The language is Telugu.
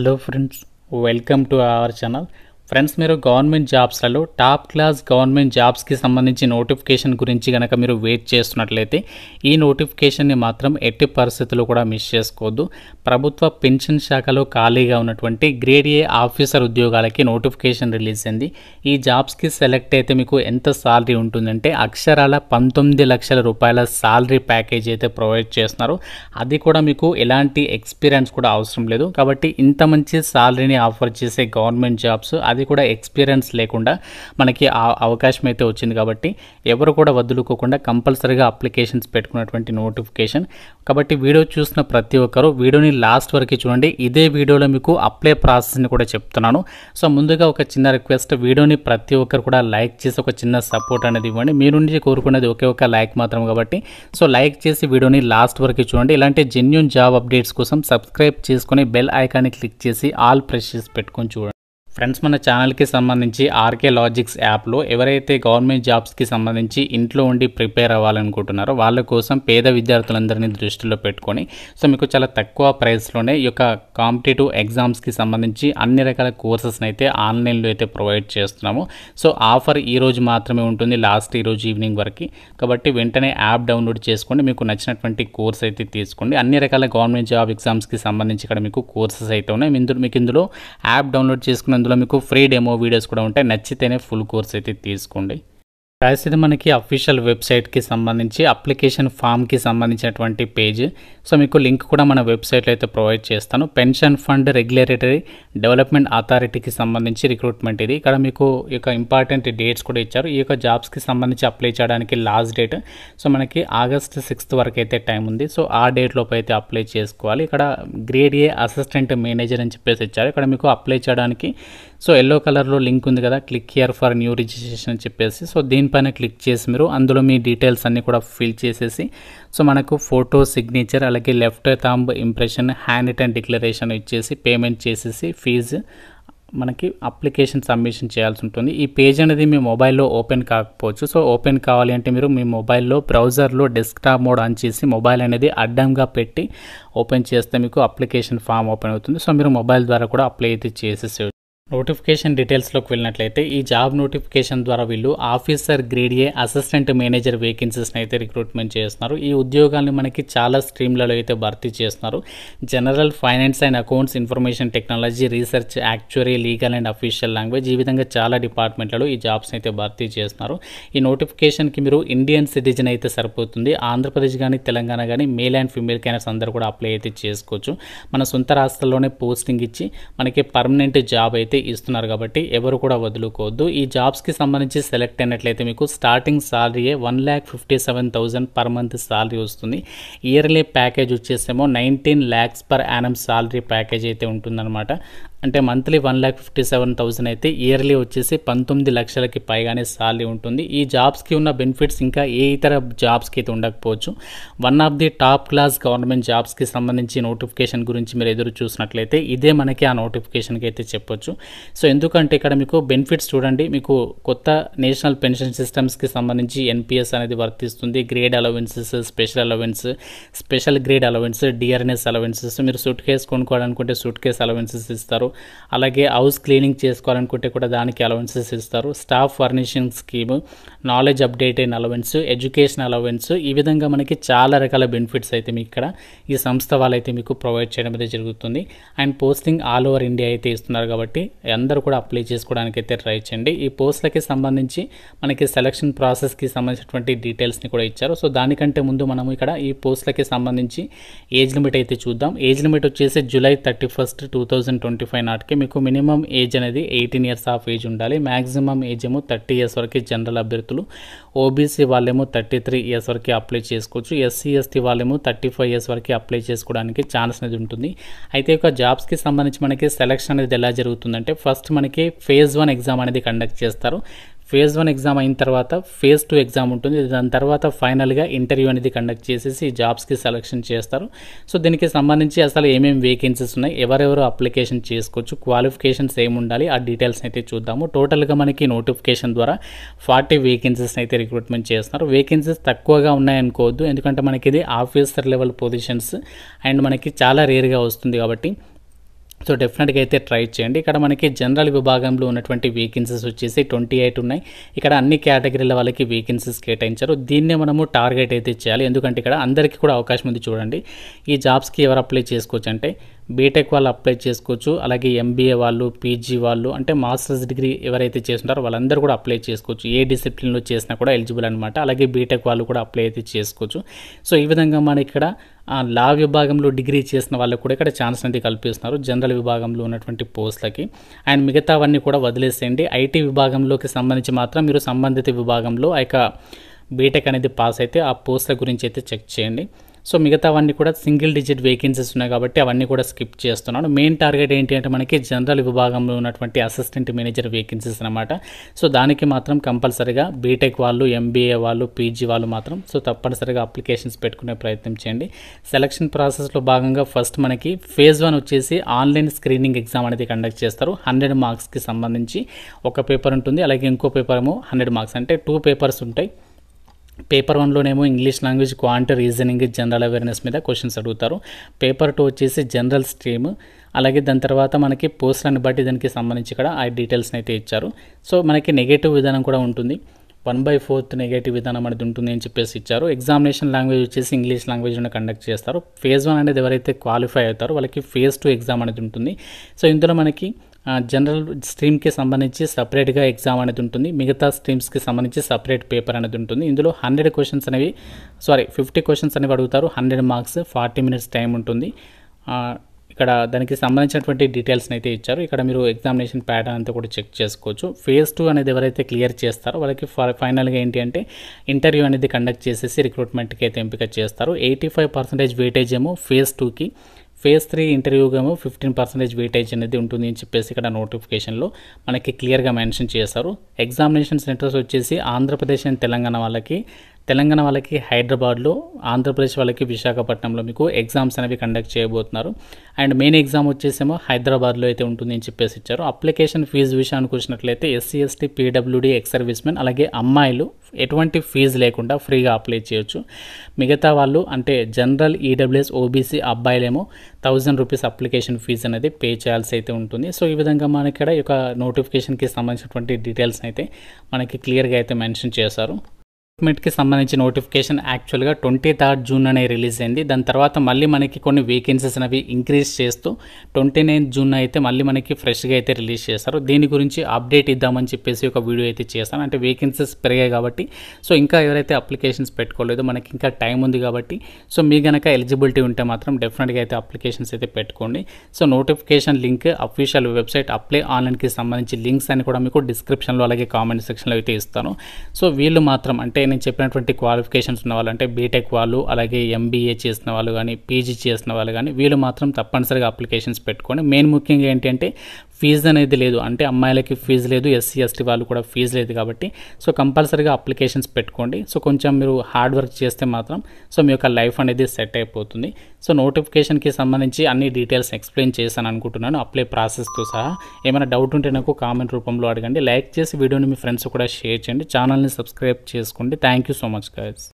Hello friends, welcome to our channel. Friends, మీరు గవర్నమెంట్ జాబ్స్లలో టాప్ క్లాస్ గవర్నమెంట్ జాబ్స్కి సంబంధించి నోటిఫికేషన్ గురించి కనుక మీరు వెయిట్ చేస్తున్నట్లయితే ఈ నోటిఫికేషన్ని మాత్రం ఎట్టి పరిస్థితుల్లో కూడా మిస్ చేసుకోవద్దు. ప్రభుత్వ పెన్షన్ శాఖలో ఖాళీగా ఉన్నటువంటి గ్రేడ్ ఏ ఆఫీసర్ ఉద్యోగాలకి నోటిఫికేషన్ రిలీజ్ అయింది. ఈ జాబ్స్కి సెలెక్ట్ అయితే మీకు ఎంత సాలరీ ఉంటుందంటే అక్షరాల 19 లక్షల రూపాయల సాలరీ ప్యాకేజ్ అయితే ప్రొవైడ్ చేస్తున్నారు. అది కూడా మీకు ఎలాంటి ఎక్స్పీరియన్స్ కూడా అవసరం లేదు. కాబట్టి ఇంత మంచి సాలరీని ఆఫర్ చేసే గవర్నమెంట్ జాబ్స్, అది కూడా ఎక్స్పీరియన్స్ లేకుండా మనకి ఆ అవకాశం అయితే వచ్చింది. కాబట్టి ఎవరు కూడా వదులుకోకుండా కంపల్సరీగా అప్లికేషన్స్ పెట్టుకున్నటువంటి నోటిఫికేషన్. కాబట్టి వీడియో చూసిన ప్రతి ఒక్కరు వీడియోని లాస్ట్ వరకు చూడండి. ఇదే వీడియోలో మీకు అప్లై ప్రాసెస్ని కూడా చెప్తున్నాను. సో ముందుగా ఒక చిన్న రిక్వెస్ట్, వీడియోని ప్రతి ఒక్కరు కూడా లైక్ చేసి ఒక చిన్న సపోర్ట్ అనేది ఇవ్వండి. మీ నుంచి కోరుకునేది ఒకే ఒక లైక్ మాత్రం. కాబట్టి సో లైక్ చేసి వీడియోని లాస్ట్ వరకు చూడండి. ఇలాంటి జెన్యూన్ జాబ్ అప్డేట్స్ కోసం సబ్స్క్రైబ్ చేసుకొని బెల్ ఐకాన్ని క్లిక్ చేసి ఆల్ ప్రెస్ చేసి పెట్టుకొని చూడండి. ఫ్రెండ్స్, మన ఛానల్కి సంబంధించి ఆర్కే లాజిక్స్ యాప్లో ఎవరైతే గవర్నమెంట్ జాబ్స్కి సంబంధించి ఇంట్లో ఉండి ప్రిపేర్ అవ్వాలనుకుంటున్నారో వాళ్ళ కోసం పేద విద్యార్థులందరినీ దృష్టిలో పెట్టుకొని సో మీకు చాలా తక్కువ ప్రైస్లోనే ఈ యొక్క కాంపిటేటివ్ ఎగ్జామ్స్కి సంబంధించి అన్ని రకాల కోర్సెస్ని అయితే ఆన్లైన్లో అయితే ప్రొవైడ్ చేస్తున్నాము. సో ఆఫర్ ఈ రోజు మాత్రమే ఉంటుంది, లాస్ట్ ఈరోజు ఈవినింగ్ వరకు. కాబట్టి వెంటనే యాప్ డౌన్లోడ్ చేసుకోండి, మీకు నచ్చినటువంటి కోర్స్ అయితే తీసుకోండి. అన్ని రకాల గవర్నమెంట్ జాబ్ ఎగ్జామ్స్కి సంబంధించి ఇక్కడ మీకు కోర్సెస్ అయితే ఉన్నాయి. మీకు ఇందులో యాప్ డౌన్లోడ్ చేసుకున్న అందులో మీకు ఫ్రీ డెమో వీడియోస్ కూడా ఉంటాయి. నచ్చితేనే ఫుల్ కోర్స్ అయితే తీసుకోండి. ఇది మనకి అఫీషియల్ వెబ్సైట్కి సంబంధించి అప్లికేషన్ ఫామ్కి సంబంధించినటువంటి పేజ్. సో మీకు లింక్ కూడా మన వెబ్సైట్లో అయితే ప్రొవైడ్ చేస్తాను. పెన్షన్ ఫండ్ రెగ్యులేటరీ డెవలప్మెంట్ అథారిటీకి సంబంధించి రిక్రూట్మెంట్ ఇది. ఇక్కడ మీకు ఈ యొక్క ఇంపార్టెంట్ డేట్స్ కూడా ఇచ్చారు. ఈ యొక్క జాబ్స్కి సంబంధించి అప్లై చేయడానికి లాస్ట్ డేట్ సో మనకి ఆగస్ట్ 6 వరకు అయితే టైం ఉంది. సో ఆ డేట్ లోపు అయితే అప్లై చేసుకోవాలి. ఇక్కడ గ్రేడ్ ఏ అసిస్టెంట్ మేనేజర్ అని చెప్పేసి ఇచ్చారు. ఇక్కడ మీకు అప్లై చేయడానికి సో ఎల్లో కలర్లో లింక్ ఉంది కదా, click here for new registration అని చెప్పేసి సో దీనిపైన క్లిక్ చేసి మీరు అందులో మీ డీటెయిల్స్ అన్నీ కూడా ఫిల్ చేసేసి సో మనకు ఫోటో, సిగ్నేచర్, అలాగే left thumb impression, hand written declaration ఇచ్చేసి పేమెంట్ చేసేసి ఫీజు మనకి అప్లికేషన్ సబ్మిషన్ చేయాల్సి ఉంటుంది. ఈ పేజ్ అనేది మీ మొబైల్లో ఓపెన్ కాకపోవచ్చు. సో ఓపెన్ కావాలి అంటే మీరు మీ మొబైల్లో బ్రౌజర్లో డెస్క్టాప్ మోడ్ ఆన్ చేసి మొబైల్ అనేది అడ్డంగా పెట్టి ఓపెన్ చేస్తే మీకు అప్లికేషన్ ఫామ్ ఓపెన్ అవుతుంది. సో మీరు మొబైల్ ద్వారా కూడా అప్లై అయితే చేసేసేయచ్చు. నోటిఫికేషన్ డీటెయిల్స్లోకి వెళ్ళినట్లయితే ఈ జాబ్ నోటిఫికేషన్ ద్వారా వీళ్ళు officer grade A assistant manager వేకెన్సీస్ని అయితే రిక్రూట్మెంట్ చేస్తున్నారు. ఈ ఉద్యోగాల్ని మనకి చాలా స్ట్రీమ్లలో అయితే భర్తీ చేస్తున్నారు. General, finance and accounts, information technology, research, actuary, legal and official language, ఈ విధంగా చాలా డిపార్ట్మెంట్లలో ఈ జాబ్స్ని అయితే భర్తీ చేస్తున్నారు. ఈ నోటిఫికేషన్కి మీరు ఇండియన్ సిటిజన్ అయితే సరిపోతుంది. ఆంధ్రప్రదేశ్ కానీ తెలంగాణ కానీ మేల్ అండ్ ఫీమేల్ క్యాండిడేట్స్ అందరూ కూడా అప్లై అయితే చేసుకోవచ్చు. మన సొంత రాష్ట్రాల్లోనే పోస్టింగ్ ఇచ్చి మనకి పర్మనెంట్ జాబ్ అయితే ఇస్తున్నారు. కాబట్టి ఎవరు కూడా వదులుకోవద్దు. ఈ జాబ్స్కి సంబంధించి సెలెక్ట్ అయినట్లయితే మీకు స్టార్టింగ్ సాలరీయే 1,57,000 పర్ మంత్ సాలరీ వస్తుంది. ఇయర్లీ ప్యాకేజ్ వచ్చేసేమో 19 lakhs per annum salary package అయితే ఉంటుందన్నమాట. అంటే మంత్లీ 1,57,000 అయితే ఇయర్లీ వచ్చేసి 19 లక్షలకి పైగానే సాలరీ ఉంటుంది. ఈ జాబ్స్కి ఉన్న బెనిఫిట్స్ ఇంకా ఏ ఇతర జాబ్స్కి అయితే ఉండకపోవచ్చు. One of the top class government జాబ్స్కి సంబంధించి నోటిఫికేషన్ గురించి మీరు ఎదురు చూసినట్లయితే ఇదే మనకి ఆ నోటిఫికేషన్కి అయితే చెప్పొచ్చు. సో ఎందుకంటే ఇక్కడ మీకు బెనిఫిట్స్ చూడండి, మీకు కొత్త నేషనల్ పెన్షన్ సిస్టమ్స్కి సంబంధించి ఎన్పిఎస్ అనేది వర్తిస్తుంది. Grade allowances, special allowance, special grade allowance, DRNS allowances, మీరు సూట్ కేస్ కొనుక్కోవాలనుకుంటే సూట్ కేస్ అలవెన్సెస్ ఇస్తారు. అలాగే హౌస్ క్లీనింగ్ చేసుకోవాలనుకుంటే కూడా దానికి అలవెన్సెస్ ఇస్తారు. Staff furnishing scheme, knowledge update and allowance, education allowance, ఈ విధంగా మనకి చాలా రకాల బెనిఫిట్స్ అయితే మీకు ఇక్కడ ఈ సంస్థ వాళ్ళైతే మీకు ప్రొవైడ్ చేయడం అయితే జరుగుతుంది. And posting all over India అయితే ఇస్తున్నారు. కాబట్టి అందరూ కూడా అప్లై చేసుకోవడానికి అయితే ట్రై చేయండి. ఈ పోస్టులకి సంబంధించి మనకి సెలక్షన్ ప్రాసెస్కి సంబంధించినటువంటి డీటెయిల్స్ని కూడా ఇచ్చారు. సో దానికంటే ముందు మనము ఇక్కడ ఈ పోస్టులకి సంబంధించి ఏజ్ లిమిట్ అయితే చూద్దాం. ఏజ్ లిమిట్ వచ్చేసి July 31, 2025 నాటికి మీకు మినిమం ఏజ్ అనేది 18 years ఆఫ్ ఏజ్ ఉండాలి. మ్యాక్సిమం ఏజ్ ఏమో 30 years వరకు జనరల్ అభ్యర్థులు, ఓబీసీ వాళ్ళేమో 33 years వరకు అప్లై చేసుకోవచ్చు. ఎస్సీ ఎస్టీ వాళ్ళేమో 35 years వరకు అప్లై చేసుకోవడానికి ఛాన్స్ అనేది ఉంటుంది. అయితే ఒక జాబ్స్కి సంబంధించి మనకి సెలక్షన్ అనేది ఎలా జరుగుతుందంటే ఫస్ట్ మనకి phase 1 ఎగ్జామ్ అనేది కండక్ట్ చేస్తారు. phase 1 ఎగ్జామ్ అయిన తర్వాత phase 2 ఎగ్జామ్ ఉంటుంది. దాని తర్వాత ఫైనల్గా ఇంటర్వ్యూ అనేది కండక్ట్ చేసేసి ఈ జాబ్స్కి సెలక్షన్ చేస్తారు. సో దీనికి సంబంధించి అసలు ఏమేమి వేకెన్సీస్ ఉన్నాయి, ఎవరెవరు అప్లికేషన్ చేసుకోవచ్చు, క్వాలిఫికేషన్స్ ఏమి ఉండాలి, ఆ డీటెయిల్స్ అయితే చూద్దాము. టోటల్గా మనకి నోటిఫికేషన్ ద్వారా 40 వేకెన్సీస్ అయితే రిక్రూట్మెంట్ చేస్తున్నారు. వేకెన్సీస్ తక్కువగా ఉన్నాయనుకోవద్దు, ఎందుకంటే మనకి ఇది ఆఫీసర్ లెవెల్ పొజిషన్స్ అండ్ మనకి చాలా రేర్గా వస్తుంది. కాబట్టి సో డెఫినెట్గా అయితే ట్రై చేయండి. ఇక్కడ మనకి జనరల్ విభాగంలో ఉన్నటువంటి వేకెన్సీస్ వచ్చేసి 28 ఉన్నాయి. ఇక్కడ అన్ని కేటగిరీల వాళ్ళకి వేకెన్సీస్ కేటాయించారు. దీన్నే మనము టార్గెట్ అయితే చేయాలి. ఎందుకంటే ఇక్కడ అందరికీ కూడా అవకాశం ఉంది. చూడండి, ఈ జాబ్స్కి ఎవరు అప్లై చేసుకోవచ్చు అంటే బీటెక్ వాళ్ళు అప్లై చేసుకోవచ్చు, అలాగే ఎంబీఏ వాళ్ళు, పీజీ వాళ్ళు, అంటే మాస్టర్స్ డిగ్రీ ఎవరైతే చేస్తుంటారో వాళ్ళందరూ కూడా అప్లై చేసుకోవచ్చు. ఏ డిసిప్లిన్లో చేసినా కూడా ఎలిజిబుల్ అనమాట. అలాగే బీటెక్ వాళ్ళు కూడా అప్లై అయితే చేసుకోవచ్చు. సో ఈ విధంగా మన ఇక్కడ లా విభాగంలో డిగ్రీ చేసిన వాళ్ళకు కూడా ఇక్కడ ఛాన్స్ అనేది కల్పిస్తున్నారు జనరల్ విభాగంలో ఉన్నటువంటి పోస్టులకి. అండ్ మిగతావన్నీ కూడా వదిలేసేయండి. ఐటీ విభాగంలోకి సంబంధించి మాత్రం మీరు సంబంధిత విభాగంలో బీటెక్ అనేది పాస్ అయితే ఆ పోస్టుల గురించి అయితే చెక్ చేయండి. సో మిగతావన్నీ కూడా సింగిల్ డిజిట్ వేకెన్సీస్ ఉన్నాయి కాబట్టి అవన్నీ కూడా స్కిప్ చేస్తున్నాను. మెయిన్ టార్గెట్ ఏంటి అంటే మనకి జనరల్ విభాగంలో ఉన్నటువంటి అసిస్టెంట్ మేనేజర్ వేకెన్సీస్ అనమాట. సో దానికి మాత్రం కంపల్సరీగా బీటెక్ వాళ్ళు, ఎంబీఏ వాళ్ళు, పీజీ వాళ్ళు మాత్రం సో తప్పనిసరిగా అప్లికేషన్స్ పెట్టుకునే ప్రయత్నం చేయండి. సెలక్షన్ ప్రాసెస్లో భాగంగా ఫస్ట్ మనకి ఫేజ్ 1 వచ్చేసి ఆన్లైన్ స్క్రీనింగ్ ఎగ్జామ్ అనేది కండక్ట్ చేస్తారు. 100 మార్క్స్కి సంబంధించి ఒక పేపర్ ఉంటుంది, అలాగే ఇంకో పేపర్ ఏమో 100 మార్క్స్, అంటే 2 పేపర్స్ ఉంటాయి. పేపర్ 1లోనేమో English language, quant, reasoning, general awareness మీద క్వశ్చన్స్ అడుగుతారు. పేపర్ 2 వచ్చేసి జనరల్ స్ట్రీమ్. అలాగే దాని తర్వాత మనకి పోస్టులను బట్టి దానికి సంబంధించి ఇక్కడ ఆ డీటెయిల్స్ని అయితే ఇచ్చారు. సో మనకి నెగటివ్ విధానం కూడా ఉంటుంది. 1/4 నెగటివ్ విధానం అనేది ఉంటుంది అని చెప్పేసి ఇచ్చారు. ఎగ్జామినేషన్ లాంగ్వేజ్ వచ్చేసి ఇంగ్లీష్ లాంగ్వేజ్లో కండక్ట్ చేస్తారు. ఫేజ్ 1 అనేది ఎవరైతే క్వాలిఫై అవుతారో వాళ్ళకి ఫేజ్ 2 ఎగ్జామ్ అనేది ఉంటుంది. సో ఇందులో మనకి జనరల్ స్ట్రీమ్కి సంబంధించి సపరేట్గా ఎగ్జామ్ అనేది ఉంటుంది. మిగతా స్ట్రీమ్స్కి సంబంధించి సపరేట్ పేపర్ అనేది ఉంటుంది. ఇందులో 100 క్వశ్చన్స్ అనేవి 50 క్వశ్చన్స్ అనేవి అడుగుతారు. 100 మార్క్స్, 40 మినిట్స్ టైం ఉంటుంది. ఇక్కడ దానికి సంబంధించినటువంటి డీటెయిల్స్ని అయితే ఇచ్చారు. ఇక్కడ మీరు ఎగ్జామినేషన్ ప్యాటర్న్ అంతా కూడా చెక్ చేసుకోవచ్చు. ఫేజ్ 2 అనేది ఎవరైతే క్లియర్ చేస్తారో వాళ్ళకి ఫైనల్గా ఏంటి అంటే ఇంటర్వ్యూ అనేది కండక్ట్ చేసేసి రిక్రూట్మెంట్కి అయితే ఎంపిక చేస్తారు. 85% వెయిటేజ్ ఏమో ఫేజ్ 2కి, ఫేజ్ 3 ఇంటర్వ్యూకేమో 15% వెయిటేజ్ అనేది ఉంటుంది అని చెప్పేసి ఇక్కడ నోటిఫికేషన్లో మనకి క్లియర్గా మెన్షన్ చేశారు. ఎగ్జామినేషన్ సెంటర్స్ వచ్చేసి ఆంధ్రప్రదేశ్ అండ్ తెలంగాణ వాళ్ళకి హైదరాబాద్లో, ఆంధ్రప్రదేశ్ వాళ్ళకి విశాఖపట్నంలో మీకు ఎగ్జామ్స్ అనేవి కండక్ట్ చేయబోతున్నారు. అండ్ మెయిన్ ఎగ్జామ్ వచ్చేసేమో హైదరాబాద్లో అయితే ఉంటుంది అని చెప్పేసి ఇచ్చారు. అప్లికేషన్ ఫీజు విషయానికి వచ్చినట్లయితే SC, ST, PWD, ex servicemen, అలాగే అమ్మాయిలు ఎటువంటి ఫీజు లేకుండా ఫ్రీగా అప్లై చేయొచ్చు. మిగతా వాళ్ళు అంటే జనరల్, ఈడబ్ల్యూఎస్, ఓబీసీ అబ్బాయిలేమో 1000 రూపీస్ అప్లికేషన్ ఫీజు అనేది పే చేయాల్సి అయితే ఉంటుంది. సో ఈ విధంగా మనకి ఇక్కడ ఈ నోటిఫికేషన్కి సంబంధించినటువంటి డీటెయిల్స్ అయితే మనకి క్లియర్గా అయితే మెన్షన్ చేశారు. రిక్రూట్మెంట్కి సంబంధించి నోటిఫికేషన్ యాక్చువల్గా 23 జూన్ అనే రిలీజ్ అయింది. దాని తర్వాత మళ్ళీ మనకి కొన్ని వేకెన్సీస్ అనేవి ఇంక్రీజ్ చేస్తూ 29 జూన్ అయితే మళ్ళీ మనకి ఫ్రెష్గా అయితే రిలీజ్ చేస్తారు. దీని గురించి అప్డేట్ ఇద్దామని చెప్పేసి ఒక వీడియో అయితే చేస్తాను. అంటే వేకెన్సీస్ పెరిగాయి కాబట్టి, సో ఇంకా ఎవరైతే అప్లికేషన్స్ పెట్టుకోలేదో మనకి ఇంకా టైం ఉంది కాబట్టి, సో మీ కనుక ఎలిజిబిలిటీ ఉంటే మాత్రం డెఫినెట్గా అయితే అప్లికేషన్స్ అయితే పెట్టుకోండి. So notification link, official website apply ఆన్లైన్కి సంబంధించి లింక్స్ అని కూడా మీకు డిస్క్రిప్షన్లో అలాగే కామెంట్ సెక్షన్లో అయితే ఇస్తాను. సో వీళ్ళు మాత్రం అంటే నేను చెప్పినటువంటి క్వాలిఫికేషన్స్ ఉన్న వాళ్ళు అంటే బీటెక్ వాళ్ళు, అలాగే ఎంబీఏ చేసిన వాళ్ళు కానీ, పీజీ చేసిన వాళ్ళు కానీ వీళ్ళు మాత్రం తప్పనిసరిగా అప్లికేషన్స్ పెట్టుకోండి. మెయిన్ ముఖ్యంగా ఏంటంటే ఫీజు అనేది లేదు, అంటే అమ్మాయిలకి ఫీజు లేదు, ఎస్సీ, ఎస్టీ వాళ్ళు కూడా ఫీజు లేదు కాబట్టి సో కంపల్సరీగా అప్లికేషన్స్ పెట్టుకోండి. సో కొంచెం మీరు హార్డ్ వర్క్ చేస్తే మాత్రం సో మీ యొక్క లైఫ్ అనేది సెట్ అయిపోతుంది. సో నోటిఫికేషన్కి సంబంధించి అన్ని డీటెయిల్స్ ఎక్స్ప్లెయిన్ చేశాను అనుకుంటున్నాను, అప్లై ప్రాసెస్తో సహా. ఏమైనా డౌట్ ఉంటే నాకు కామెంట్ రూపంలో అడగండి. లైక్ చేసి వీడియోని మీ ఫ్రెండ్స్ కూడా షేర్ చేయండి. ఛానల్ని సబ్స్క్రైబ్ చేసుకోండి. Thank you so much guys.